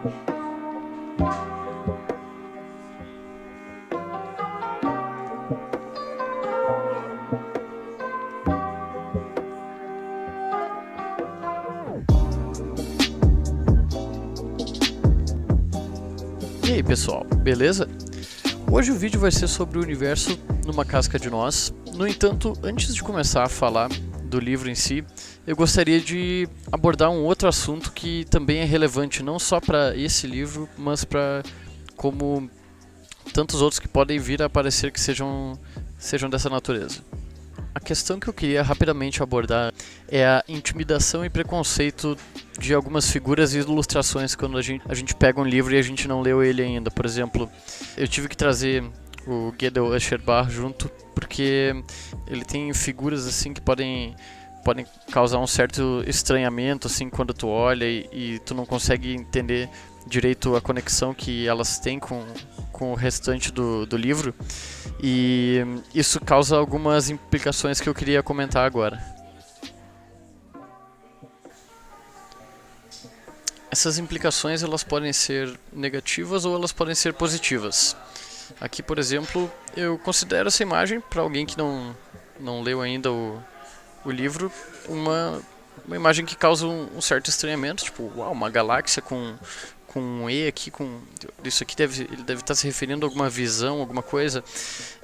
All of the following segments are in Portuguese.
E aí pessoal, beleza? Hoje o vídeo vai ser sobre o universo numa casca de nós. No entanto, antes de começar a falar do livro em si, eu gostaria de abordar um outro assunto que também é relevante não só para esse livro, mas para como tantos outros que podem vir a aparecer que sejam dessa natureza. A questão que eu queria rapidamente abordar é a intimidação e preconceito de algumas figuras e ilustrações quando a gente pega um livro e a gente não leu ele ainda. Por exemplo, eu tive que trazer o Gödel Escherbar junto porque ele tem figuras assim que podem causar um certo estranhamento assim quando tu olha e tu não consegue entender direito a conexão que elas têm com o restante do livro, e isso causa algumas implicações que eu queria comentar agora. Essas implicações elas podem ser negativas ou elas podem ser positivas. Aqui, por exemplo, eu considero essa imagem, para alguém que não leu ainda o livro, uma imagem que causa um certo estranhamento, tipo, uau, uma galáxia com um E aqui, isso aqui ele deve estar se referindo a alguma visão, alguma coisa,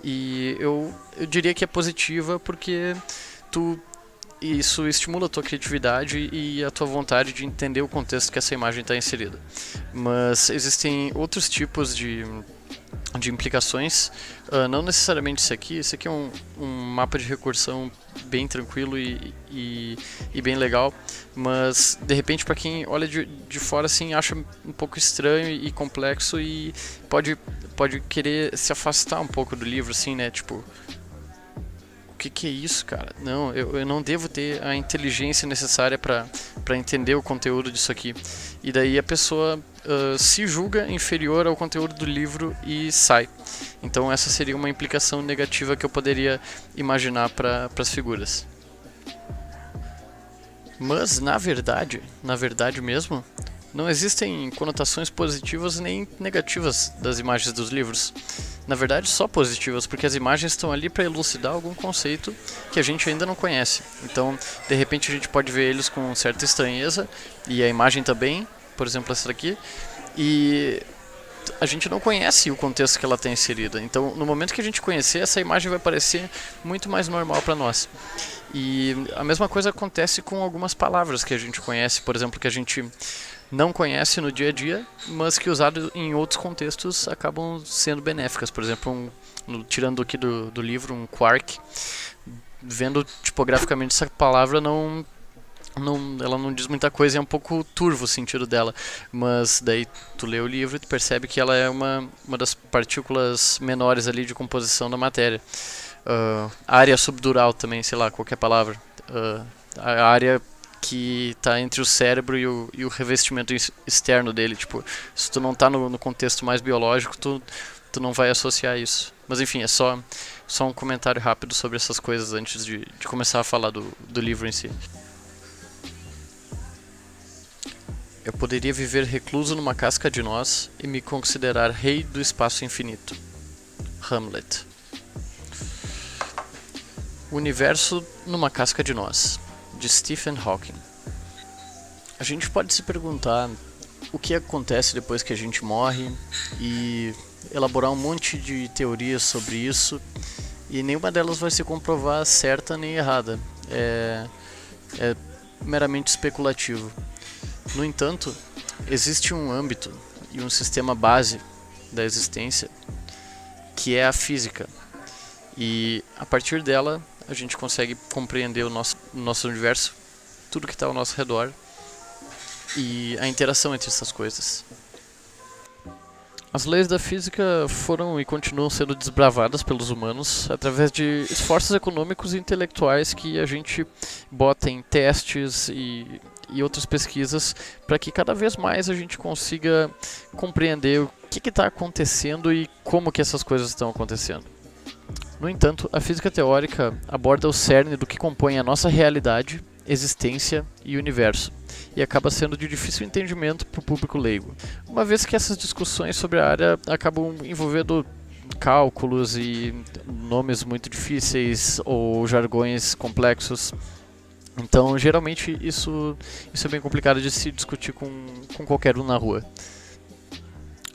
e eu diria que é positiva porque isso estimula a tua criatividade e a tua vontade de entender o contexto que essa imagem está inserida. Mas existem outros tipos de implicações, não necessariamente esse aqui é um mapa de recursão bem tranquilo e bem legal, mas de repente para quem olha de fora assim acha um pouco estranho e complexo e pode querer se afastar um pouco do livro assim, né, tipo, o que é isso, cara? Não, eu não devo ter a inteligência necessária para entender o conteúdo disso aqui. E daí a pessoa se julga inferior ao conteúdo do livro e sai. Então essa seria uma implicação negativa que eu poderia imaginar para as figuras. Mas na verdade mesmo, não existem conotações positivas nem negativas das imagens dos livros. Na verdade, só positivas, porque as imagens estão ali para elucidar algum conceito que a gente ainda não conhece. Então, de repente, a gente pode ver eles com certa estranheza, e a imagem também, por exemplo, essa daqui, e a gente não conhece o contexto que ela tem inserida. Então, no momento que a gente conhecer, essa imagem vai parecer muito mais normal para nós. E a mesma coisa acontece com algumas palavras que a gente conhece, por exemplo, que a gente não conhece no dia a dia, mas que usado em outros contextos acabam sendo benéficas. Por exemplo, tirando aqui do livro um quark, vendo tipograficamente essa palavra ela não diz muita coisa, é um pouco turvo o sentido dela, mas daí tu lê o livro e tu percebe que ela é uma das partículas menores ali de composição da matéria. Área subdural também, sei lá, qualquer palavra. A área que está entre o cérebro e o revestimento externo dele, tipo, se tu não está no contexto mais biológico, tu não vai associar isso. Mas enfim, é só um comentário rápido sobre essas coisas antes de começar a falar do livro em si. Eu poderia viver recluso numa casca de nós e me considerar rei do espaço infinito. Hamlet. O universo numa casca de nós, de Stephen Hawking. A gente pode se perguntar o que acontece depois que a gente morre e elaborar um monte de teorias sobre isso, e nenhuma delas vai se comprovar certa nem errada. É meramente especulativo. No entanto, existe um âmbito e um sistema base da existência que é a física, e a partir dela a gente consegue compreender o nosso universo, tudo que está ao nosso redor e a interação entre essas coisas. As leis da física foram e continuam sendo desbravadas pelos humanos através de esforços econômicos e intelectuais que a gente bota em testes e outras pesquisas para que cada vez mais a gente consiga compreender o que está acontecendo e como que essas coisas estão acontecendo. No entanto, a física teórica aborda o cerne do que compõe a nossa realidade existência e universo, e acaba sendo de difícil entendimento para o público leigo, uma vez que essas discussões sobre a área acabam envolvendo cálculos e nomes muito difíceis ou jargões complexos. Então, geralmente, isso é bem complicado de se discutir com qualquer um na rua.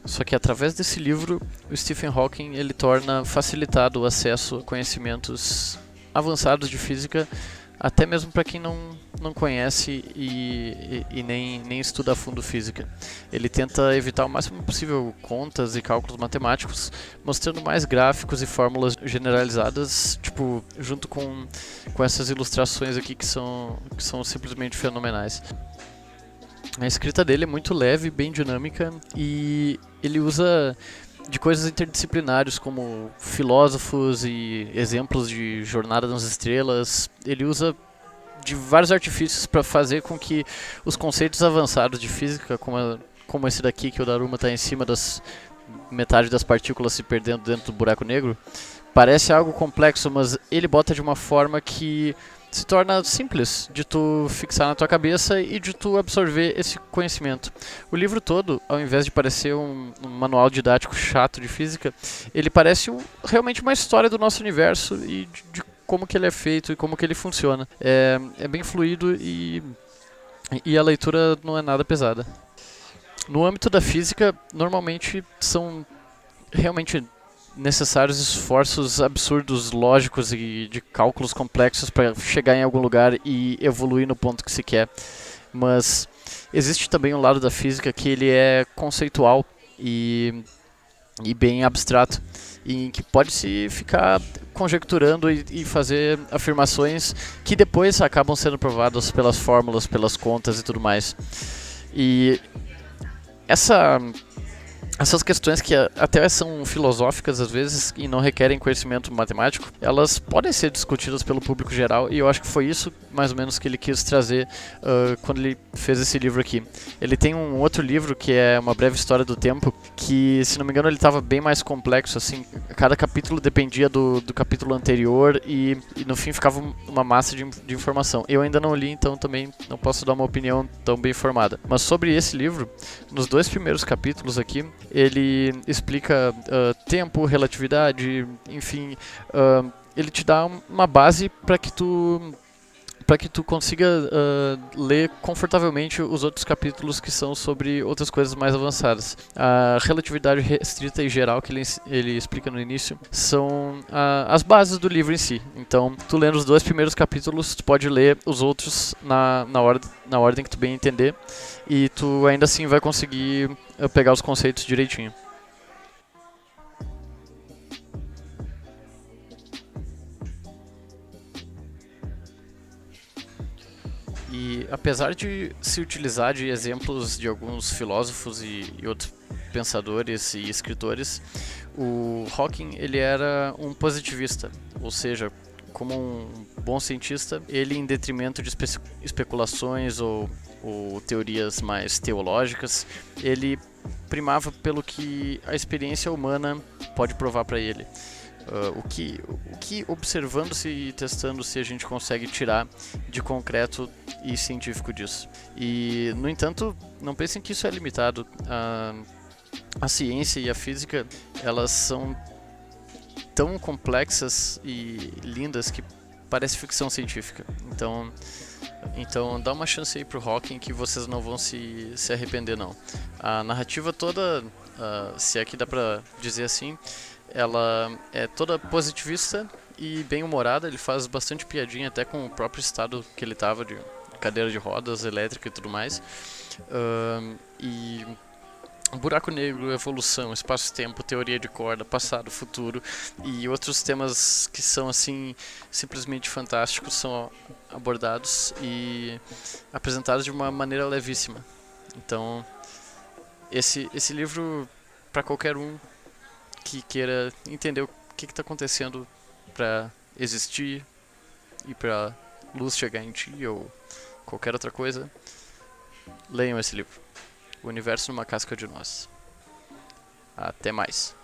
Só que através desse livro, o Stephen Hawking ele torna facilitado o acesso a conhecimentos avançados de física, até mesmo para quem não conhece e nem estuda a fundo física. Ele tenta evitar o máximo possível contas e cálculos matemáticos, mostrando mais gráficos e fórmulas generalizadas, tipo, junto com essas ilustrações aqui que são simplesmente fenomenais. A escrita dele é muito leve, bem dinâmica, e ele usa de coisas interdisciplinares como filósofos e exemplos de Jornada nas Estrelas. Ele usa de vários artifícios para fazer com que os conceitos avançados de física, como esse daqui que o Daruma está em cima das metade das partículas se perdendo dentro do buraco negro, parece algo complexo, mas ele bota de uma forma que se torna simples de tu fixar na tua cabeça e de tu absorver esse conhecimento. O livro todo, ao invés de parecer um manual didático chato de física, ele parece realmente uma história do nosso universo e de como que ele é feito e como que ele funciona. É bem fluido e a leitura não é nada pesada. No âmbito da física, normalmente são realmente necessários esforços absurdos, lógicos e de cálculos complexos para chegar em algum lugar e evoluir no ponto que se quer. Mas existe também um lado da física que ele é conceitual e bem abstrato, em que pode-se ficar conjecturando e fazer afirmações que depois acabam sendo provadas pelas fórmulas, pelas contas e tudo mais. E essas questões que até são filosóficas às vezes e não requerem conhecimento matemático, elas podem ser discutidas pelo público geral, e eu acho que foi isso mais ou menos que ele quis trazer quando ele fez esse livro aqui. Ele tem um outro livro que é Uma Breve História do Tempo, que se não me engano ele estava bem mais complexo, assim, cada capítulo dependia do capítulo anterior e no fim ficava uma massa de informação. Eu ainda não li, então também não posso dar uma opinião tão bem formada. Mas sobre esse livro, nos 2 primeiros capítulos aqui, ele explica tempo, relatividade, enfim, ele te dá uma base para que tu consiga ler confortavelmente os outros capítulos que são sobre outras coisas mais avançadas. A relatividade restrita e geral que ele explica no início são as bases do livro em si. Então, tu lendo os 2 primeiros capítulos, tu pode ler os outros na ordem que tu bem entender, e tu ainda assim vai conseguir pegar os conceitos direitinho. E apesar de se utilizar de exemplos de alguns filósofos e outros pensadores e escritores, o Hawking ele era um positivista, ou seja, como um bom cientista, ele em detrimento de especulações ou teorias mais teológicas, ele primava pelo que a experiência humana pode provar para ele. O que observando-se e testando-se a gente consegue tirar de concreto e científico disso. E, no entanto, não pensem que isso é limitado. A ciência e a física, elas são tão complexas e lindas que parece ficção científica. Então dá uma chance aí pro Hawking que vocês não vão se arrepender não. A narrativa toda, se é que dá pra dizer assim, ela é toda positivista e bem humorada. Ele faz bastante piadinha até com o próprio estado que ele tava de cadeira de rodas, elétrica e tudo mais. E buraco negro, evolução, espaço-tempo, teoria de corda, passado, futuro e outros temas que são assim simplesmente fantásticos são abordados e apresentados de uma maneira levíssima. Então esse livro para qualquer um que queira entender o que está acontecendo para existir e para luz chegar em ti ou qualquer outra coisa, leiam esse livro. O Universo numa Casca de Nós. Até mais.